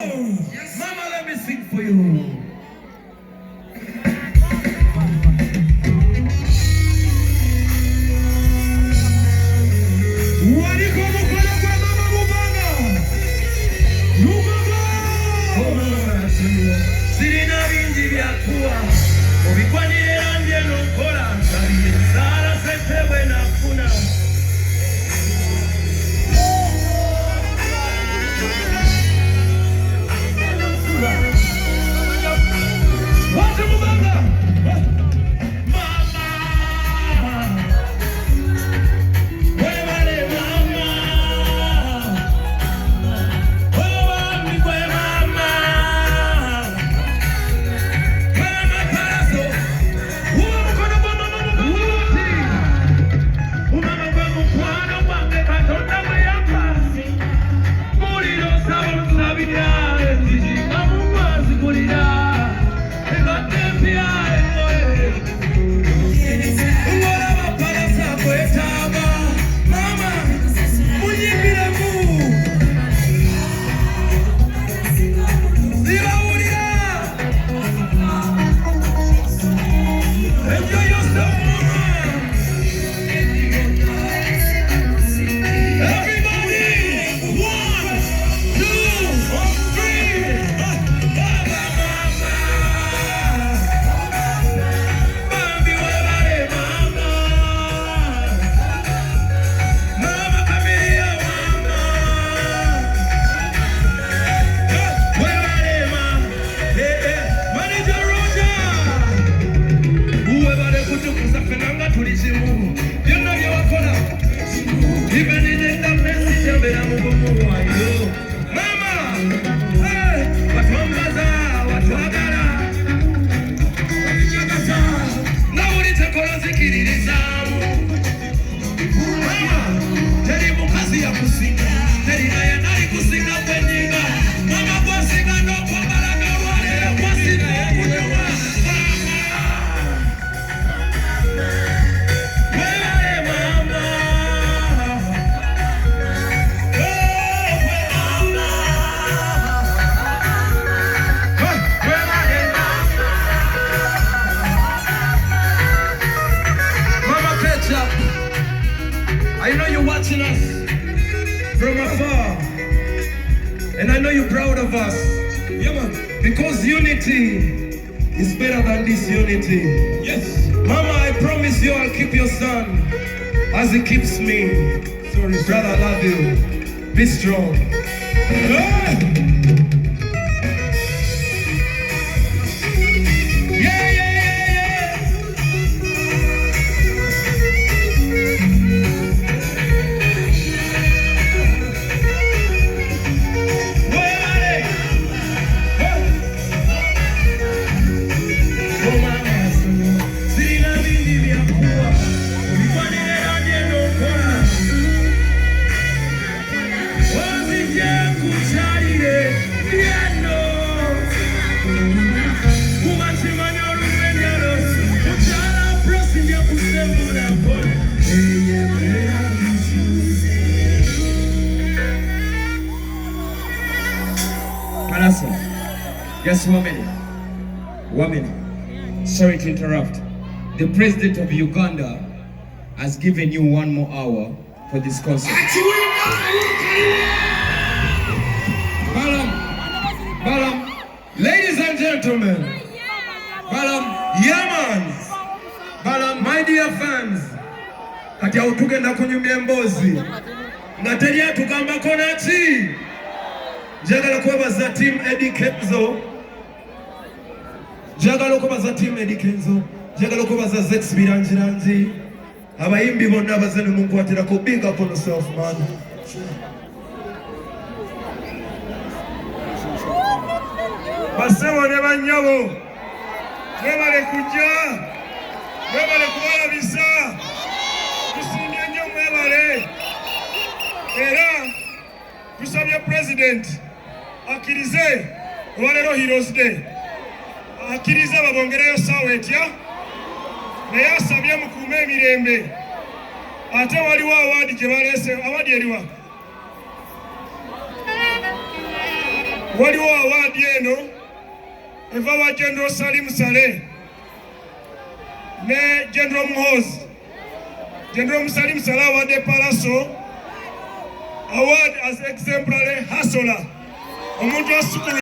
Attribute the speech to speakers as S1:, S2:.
S1: Yes. Mama, let me sing for you. I know you're watching us from afar, and I know you're proud of us. Yeah, man. Because unity is better than disunity. Yes. Mama, I promise you I'll keep your son as he keeps me. Sorry, brother, I love you. Be strong. Pallaso, just 1 minute. 1 minute. Sorry to interrupt. The president of Uganda has given you 1 more hour for this concert. Balam, ladies and gentlemen, Balam, my dear fans, kati autugenda kunyumya embozi, nga teri atugambako naki. Njagala kwebaza team Eddie Kenzo. Njagala kwebaza team Eddie Kenzo. Njagala kwebaza Zex Birangirangi. Abayimbi bonna abazeni munkwatira big up on yourself, man. Basebo ne banyabo. Mwebale kujja. Mwebale kubalabisa. Tusimbye nnyo mwebale. Era tusabye president akirize olwaleero Heroes Day, akirize babongereyo ssaawa etya, naye asabye mukuume emirembe. Ate waliwo awaadi gye baleese, awaadi eriwa?
S2: waliwo awaadi eno eva wa General Salim Saleh ne General Muhozi. General Salim Saleh awadde Pallaso award as exemplary hustler, omuntu asukulu